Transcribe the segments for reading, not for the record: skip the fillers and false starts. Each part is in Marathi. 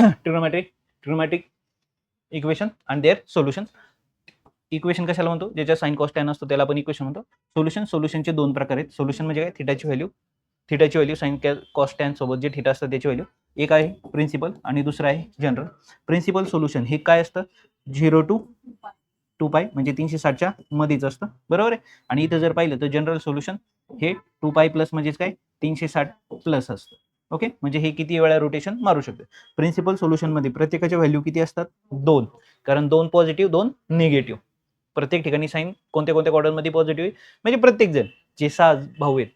Trigonometric equation and their solution. Equation कशाला म्हणतो, ज्याच्या साइन कॉस टॅन असतो त्याला आपण इक्वेशन म्हणतो. सोल्युशनचे दोन प्रकार आहेत. सोल्युशन म्हणजे काय, थिटाची व्हॅल्यू साइन कॉस टॅन सोबत जे थिटा असतं त्याची व्हॅल्यू. एक आहे प्रिन्सिपल आणि दुसरं आहे जनरल. प्रिन्सिपल सोल्युशन हे काय असतं, 0 to 2π म्हणजे 360च्या मध्येच असतं, बरोबर आहे. आणि इथं जर पाहिलं तर जनरल सोल्युशन हे 2π प्लस म्हणजेच काय 360 प्लस असतं. ओके, म्हणजे हे किती वेळा रोटेशन मारू शकते. प्रिन्सिपल सोल्युशन मध्ये प्रत्येकाच्या व्हॅल्यू किती असतात, 2, कारण 2 पॉझिटिव्ह 2 निगेटिव्ह. प्रत्येक ठिकाणी साइन कोणत्या क्वाड्रंटमध्ये पॉझिटिव्ह आहे, म्हणजे प्रत्येक जण जे 6 भाऊ आहेत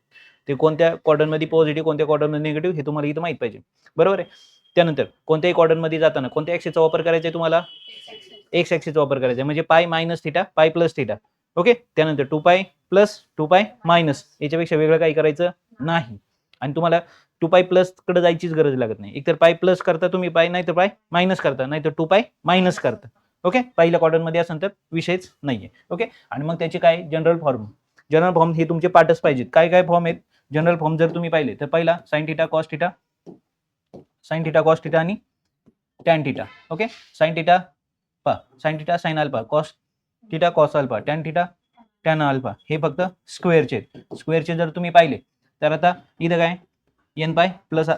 ते कोणत्या क्वाड्रंटमध्ये पॉझिटिव्ह कोणत्या क्वाड्रंटमध्ये निगेटिव्ह हे तुम्हाला इथं माहित पाहिजे, बरोबर आहे. त्यानंतर कोणत्याही क्वाड्रंटमध्ये जाताना कोणत्या ऍक्सिसचा वापर करायचा आहे तुम्हाला, एक्स ऍक्सिसचा वापर करायचा आहे, म्हणजे पाय मायनस थिटा पाय प्लस थिटा. ओके, त्यानंतर 2π प्लस 2π मायनस, याच्यापेक्षा वेगळं काही करायचं नाही. आणि तुम्हाला 2π प्लस कडे जायचीच गरज लागत नाही. एकतर पाय प्लस करता तुम्ही पाय, नाही तर पाय मायनस करता, नाही तर 2π मायनस करता. ओके, पहिल्या क्वाड्रंटमध्ये असेल तर विषयच नाहीये. ओके, आणि मग त्याचे काय जनरल फॉर्म हे तुमचे पाठच पाहिजेत. काय काय फॉर्म आहेत जनरल फॉर्म जर तुम्ही पाहिले तर पहिला साइन थिटा कॉस थिटा आणि tan theta. Okay, sine theta sine alpha, cos theta cos alpha, tan theta tan alpha, हे फक्त स्क्वेअरचे जर तुम्ही पाहिले तर आता इथं काय एन पाय प्लस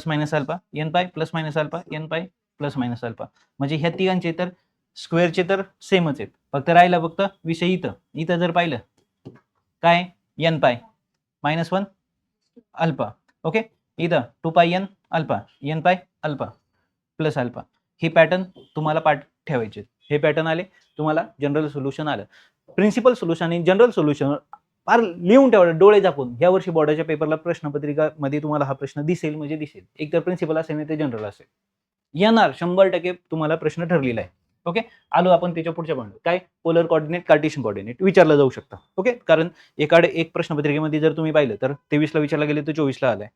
मायनस अल्फा, एन पाय प्लस मायनस अल्फा, एन पाय प्लस मायनस अल्फा, म्हणजे ह्या तिघांचे तर स्क्वेअरचे तर सेमच आहेत. फक्त राहिला फक्त विषय इथं जर पाहिलं काय एन पाय -1 अल्फा. ओके, इथं 2π एन अल्फा, एन पाय अल्फा प्लस अल्फा. हे पॅटर्न तुम्हाला पाठ ठेवायचे. हे पॅटर्न आले तुम्हाला जनरल सोल्युशन आलं. प्रिन्सिपल सोल्युशन आणि जनरल सोल्युशन फार लिहून ठेवा डोळे झाकून. या वर्षी बोर्डाच्या पेपरला प्रश्नपत्रिका मध्ये तुम्हाला हा प्रश्न दिसेल म्हणजे दिसेल. एक तर प्रिन्सिपल असेल नाही तर जनरल असेल, येणार 100% तुम्हाला प्रश्न ठरलेला आहे. ओके, आलो आपण त्याच्या पुढच्या पॉईंट, काय पोलर कोऑर्डिनेट कार्टेशियन कोऑर्डिनेट विचारला जाऊ शकता. ओके, कारण एक प्रश्नपत्रिकेमध्ये जर तुम्ही पाहिलं तर 23 ला विचारला गेले तर 24 ला आलाय,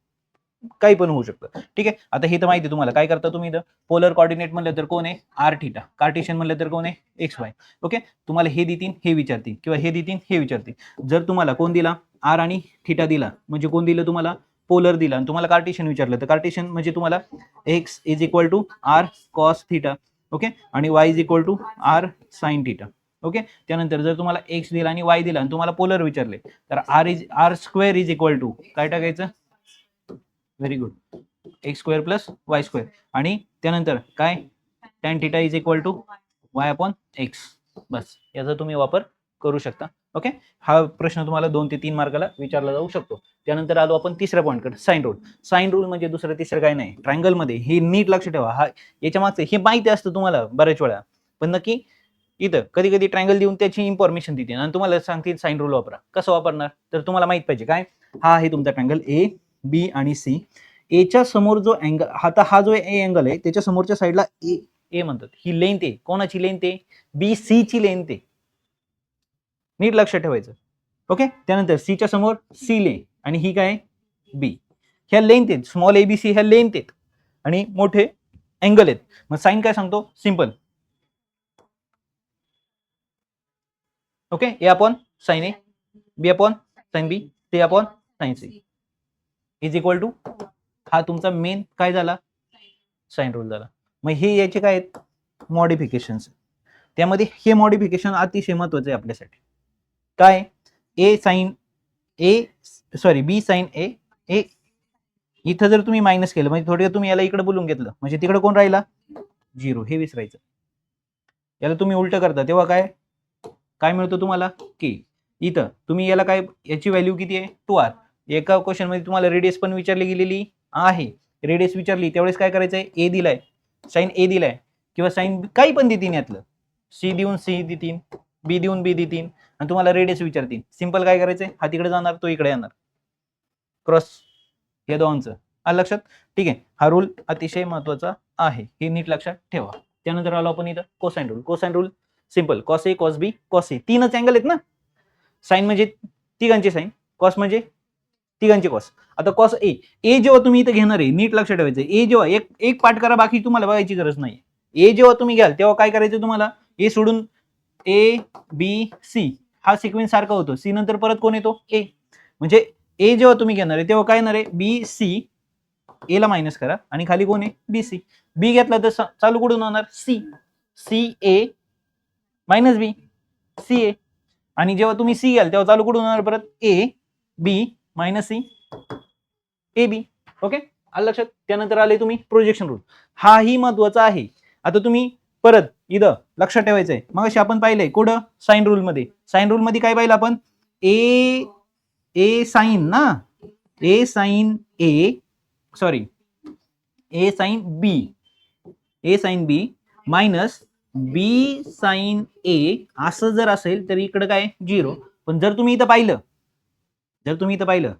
काही पण होऊ शकतं. ठीक आहे, आता हे तर माहिती तुम्हाला. काय करता तुम्ही इथं पोलर कोऑर्डिनेट म्हणलं तर कोण आहे आर थिटा, कार्टेशियन म्हणलं तर कोण आहे एक्स वाय. ओके, तुम्हाला हे देतील हे विचारतील किंवा हे देतील हे विचारतील. जर तुम्हाला कोण दिला आर आणि थिटा दिला म्हणजे कोण दिलं तुम्हाला पोलर दिला, आणि तुम्हाला कार्टेशियन विचारलं तर कार्टेशियन म्हणजे तुम्हाला X is equal to R cos theta. Okay, आणि Y is equal to R sine theta. Okay, त्यानंतर जर तुम्हाला एक्स दिला आणि वाय दिला आणि तुम्हाला पोलर विचारले तर R square is equal to काय टाकायचं, very good, X square plus Y square, आणि त्यानंतर काय tan theta is equal to Y upon X. बस याचा तुम्ही वापर करू शकता. ओके, हा प्रश्न तुम्हाला 2 ते 3 मार्काला विचारला जाऊ शकतो. त्यानंतर आलो आपण तिसऱ्या पॉईंटकडे, साइन रूल म्हणजे दुसरं तिसरं काय नाही. ट्रायंगल मध्ये हे नीट लक्ष ठेवा. हा याच्या मागचं हे माहिती असतं तुम्हाला बऱ्याच वेळा, पण नक्की इथं कधी कधी ट्रायंगल देऊन त्याची इन्फॉर्मेशन देते आणि तुम्हाला सांगतील साइन रूल वापरा. कसं वापरणार तर तुम्हाला माहित पाहिजे काय, हा आहे तुमचा ट्रायंगल ए बी आणि सी. एच्या समोर जो अँगल, आता हा जो ए अँगल आहे त्याच्या समोरच्या साईडला ए म्हणतात, ही लेंथ आहे. कोणाची लेंथ आहे, बी सी ची लेंथ आहे. नीट लक्ष ठेवायचं. ओके, त्यानंतर सी च्या समोर सी ले आणि ही काय बी, ह्या लेंथ आहेत. स्मॉल एबीसी ह्या लेंथ आहेत आणि मोठे अँगल आहेत. मग साइन काय सांगतो, simple. Okay, a upon sine a, b upon sine b, c upon sine c is equal to, हा तुमचा मेन काय झाला साइन रूल झाला. मग हे याचे काय आहेत मॉडिफिकेशन. त्यामध्ये हे मॉडिफिकेशन अतिशय महत्वाचे आहे आपल्यासाठी. काय बी साइन ए, इथं जर तुम्ही मायनस केलं म्हणजे थोडक्यात तुम्ही याला इकडे बोलून घेतलं म्हणजे तिकडे कोण राहिला 0, हे विसरायचं. याला तुम्ही उलट करता तेव्हा काय मिळतं तुम्हाला की इथं तुम्ही याला काय, याची व्हॅल्यू किती आहे 2r. एका क्वेश्चन मध्ये तुम्हाला रेडियस पण विचारली गेलेली आहे. रेडियस विचारली त्यावेळेस काय करायचंय, ए दिलाय साइन ए दिलाय किंवा साइन काही पण देतील, यातलं सी देऊन सी देतील, बी देऊन बी देतील आणि तुम्हाला रेडियस विचारतील. सिंपल काय करायचंय, हा तिकडे जाणार तो इकडे येणार, क्रॉस हे दोनचं. आलं लक्षात. ठीक आहे, हा रूल अतिशय महत्वाचा आहे, हे नीट लक्षात ठेवा. त्यानंतर आलो आपण इथं cosine rule simple, cos A cos B cos ए, तीनच अँगल आहेत ना. साइन म्हणजे तिघांचे साइन, कॉस म्हणजे तिघांचे कॉस. आता कॉस ए जेव्हा तुम्ही इथं घेणार आहे नीट लक्षात ठेवायचं, ए जेव्हा एक पाठ करा, बाकी तुम्हाला बघायची गरज नाही. ए जेव्हा तुम्ही घ्याल तेव्हा काय करायचं तुम्हाला, ए सोडून ए बी सी हा सिक्वेन्स सारखा होतो. सी नंतर परत कोण येतो ए, म्हणजे ए जेव्हा तुम्ही घेणार आहे तेव्हा काय येणार आहे बी सी ए ला मायनस करा आणि खाली कोण आहे बीसी. बी घेतला तर चालू कुठून होणार सी. सी ए मायनस बी सी ए. आणि जेव्हा तुम्ही सी घ्याल तेव्हा चालू कुठून होणार परत a b minus c a b. Okay आलं लक्षात. त्यानंतर आले तुम्ही प्रोजेक्शन रूल. हाही महत्वाचा आहे. आता तुम्ही परत इथं लक्षात ठेवायचंय मग अशी आपण पाहिलंय कुठं साइन रूल मध्ये. साइन रूल मध्ये काय पाहिलं आपण ए ए साइन ना ए साइन ए सॉरी ए साइन बी ए साइन बी मायनस बी साइन ए असं जर असेल तर इकडे काय 0. पण जर तुम्ही इथं पाहिलं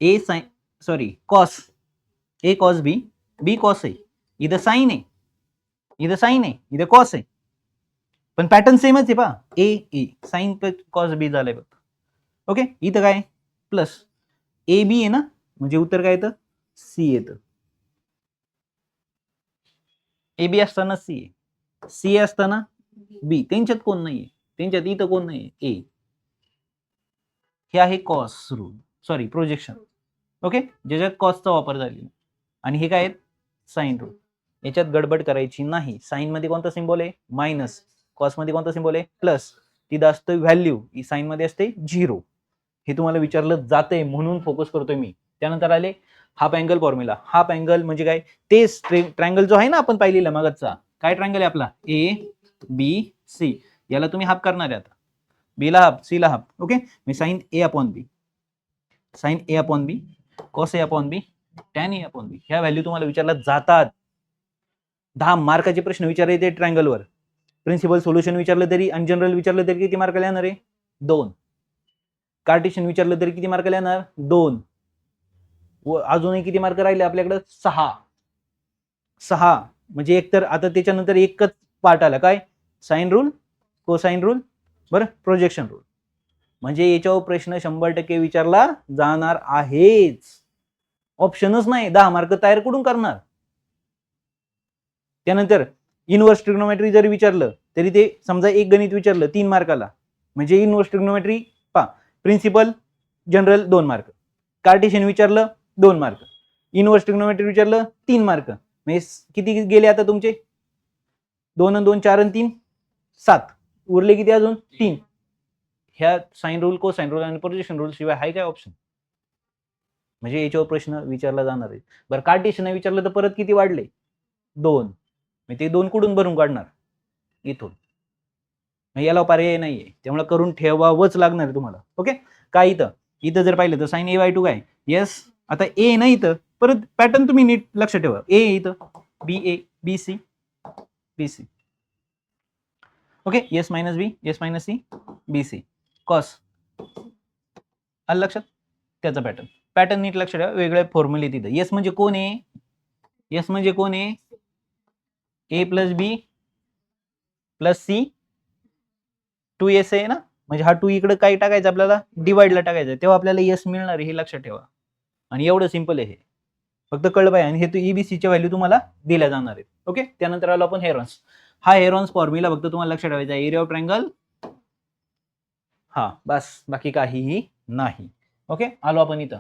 ए sign sorry cos A cos B cos आहे. इथं साइन आहे इथं कॉस आहे पण पॅटर्न सेमच आहे पहा ए साइन कॉस बी झालंय बघ. ओके इथं काय प्लस ए बी आहे ना म्हणजे उत्तर काय येतं सी येतं. ए बी असताना सी असताना बी त्यांच्यात कोण नाहीये त्यांच्यात इथं कोण नाहीये ए. हे आहे cos rule sorry projection. Okay ज्याच्यात कॉसचा वापर झालेला आणि हे काय साइन रूल. याच्यात गडबड करायची नाही. साइन मध्ये कोणता सिंबल आहे मायनस कॉस मध्ये कोणता सिंबल आहे प्लस. तिथं असतं व्हॅल्यू साइन मध्ये असते 0. हे तुम्हाला विचारलं जातंय म्हणून फोकस करतोय मी. त्यानंतर आले half angle formula. Half angle म्हणजे काय तेच ट्रायंगल जो आहे ना आपण पाहिलेला मागचा काय ट्रायंगल आहे आपला ए बी सी. याला तुम्ही हाफ करणार आहे आता बी ला हाफ सी ला हाफ. ओके मी साइन ए अपॉन बी कॉस ए अपॉन बी टॅन ए अपॉन बी. ह्या व्हॅल्यू तुम्हाला विचारला जातात. 10 मार्काचे प्रश्न विचारले ट्रायंगल वर. प्रिन्सिपल सोल्युशन विचारलं तरी आणि जनरल विचारलं तरी किती मार्काला येणार आहे 2. कार्टेशियन विचारलं तरी किती मार्काला येणार 2. व अजूनही किती मार्क राहिले आपल्याकडे 6 म्हणजे एक तर आता त्याच्यानंतर एकच पार्ट आला काय साइन रूल कोसाइन रूल बरं प्रोजेक्शन रूल. म्हणजे याच्यावर प्रश्न 100% विचारला जाणार आहेच. ऑप्शनच नाही. 10 मार्क तयार कुठून करणार. त्यानंतर इनव्हर्स ट्रिग्नोमेट्री जरी विचारलं तरी ते समजा एक गणित विचारलं 3 मार्काला म्हणजे इनव्हर्स ट्रिग्नोमेट्री पा प्रिन्सिपल जनरल 2 मार्क. कार्टेशियन विचारलं 2 मार्क. इनव्हर्स ट्रिग्नोमेट्री विचारलं 3 मार्क. म्हणजे किती गेले आता तुमचे 2 आणि 2 4 आणि 3 7 उरले किती अजून 3. ह्या साइन रूल कोसाइन रूल आणि प्रोजेक्शन रूल शिवाय हाय काय ऑप्शन. म्हणजे याच्यावर प्रश्न विचारला जाणार आहे. बरं कार्टेशियन विचारलं तर परत किती वाढले 2. मग ते 2 कुठून भरून काढणार इथून. याला पर्याय नाहीये त्यामुळे करून ठेवावंच लागणार आहे तुम्हाला. ओके काय इथं जर पाहिलं तर साइन ए बाय 2 काय येस. आता ए नाही इथं परत पॅटर्न तुम्ही नीट लक्षात ठेवा. ए इथं B A B C B C. Okay S minus C B C cos आलं लक्षात. त्याचा पॅटर्न नीट लक्षात ठेवा. वेगळे फॉर्म्युले तिथं. एस म्हणजे कोण आहे ए प्लस बी प्लस सी 2s आहे ना म्हणजे हा 2 इकडे काय टाकायचं आपल्याला डिवाइडला टाकायचं तेव्हा आपल्याला एस मिळणार हे लक्षात ठेवा. आणि एवढं सिंपल आहे हे फक्त कळलं पाहिजे. आणि हे ईबीसीच्या व्हॅल्यू तुम्हाला दिल्या जाणार आहेत. ओके त्यानंतर आलो आपण हेरॉन्स. हा हेरॉन्स फॉर्म्युला फक्त तुम्हाला लक्षात ठेवायचा एरिया ऑफ ट्रायंगल हा बस बाकी काहीही नाही. ओके आलो आपण इथं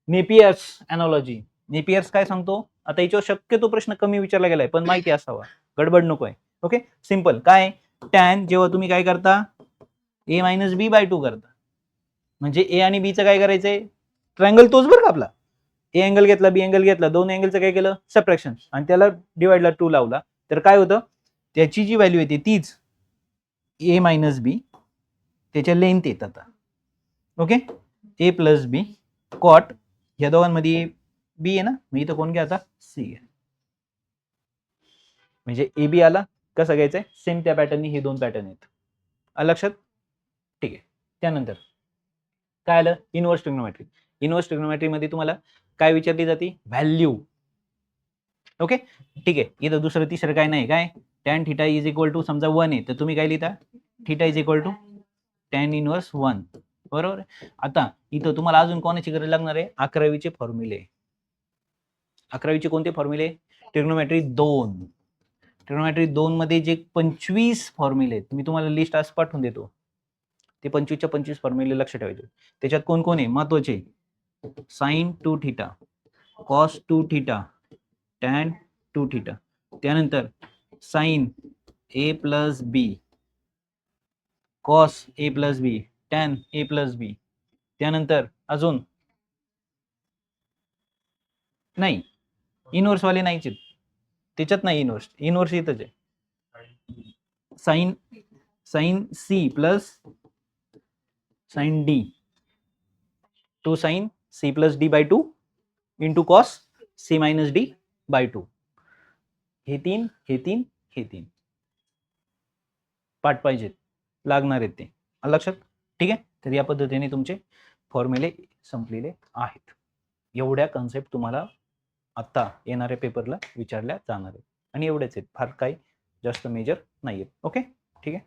नेपियर्स अॅनॉलॉजी. नेपियर्स काय सांगतो आता याच्यावर शक्यतो प्रश्न कमी विचारला गेलाय पण माहिती असावा गडबड नकोय. ओके सिंपल काय टॅन जेव्हा तुम्ही काय करता ए मायनस बी बाय 2 करता म्हणजे ए आणि बीचं काय करायचंय ट्रायंगल तोच बरं का आपला. ए अँगल घेतला बी अँगल घेतला 2 अँगलचं काय केलं सबट्रॅक्शन आणि त्याला डिवाइडला 2 लावला तर काय होतं त्याची जी व्हॅल्यू येते तीच ए मायनस बी त्याच्या लेंथ येत आता. Okay A plus be caught या दोघांमध्ये बी आहे ना मग इथं कोण घ्या आता सी घ्या. म्हणजे ए बी आला कसं घ्यायचंय सेम त्या पॅटर्ननी हे 2 पॅटर्न आहेत. आलं लक्षात ठीक आहे. त्यानंतर काय आलं इनव्हर्स ट्रिग्नोमेट्री. इनव्हर्स ट्रिग्नोमेट्री मध्ये तुम्हाला काय विचारली जाते व्हॅल्यू. ओके ठीक आहे. इथं दुसरं तिसरं काय नाही काय tan theta is equal to समजा 1 आहे तर तुम्ही काय लिहिता theta is equal to tan inverse 1 बरोबर. आता इथं तुम्हाला अजून कोणाची गरज लागणार आहे 11वीचे फॉर्म्युले. 11वीचे कोणते फॉर्म्युले ट्रिग्नोमेट्री 2. ट्रिग्नोमेट्री 2 मध्ये जे 25 फॉर्म्युले आहेत मी तुम्हाला लिस्ट आज पाठवून देतो. ते 25च्या 25 फॉर्म्युले लक्ष ठेवायचे. त्याच्यात कोण कोण आहे महत्वाचे sine 2 theta cos 2 theta tan 2 theta, त्यानंतर sine a plus b cos a plus b tan a plus b, त्यानंतर अजून नाही इनवर्स वाले नाहीच आहेत त्याच्यात, नाही इनवर्स इथंच आहे. Sine c plus sine d, two sine c plus d by 2 into cos c minus d by 2. हे तीन पाठ पाहिजेत, लागणार आहेत ते लक्षात. ठीक आहे, तर या पद्धतीने तुमचे फॉर्म्युले संपलेले आहेत. एवढ्या कन्सेप्ट तुम्हाला आता येणाऱ्या पेपरला विचारल्या जाणार आहेत आणि एवढेच आहेत, फार काही जास्त मेजर नाही आहेत. ओके, ठीक आहे.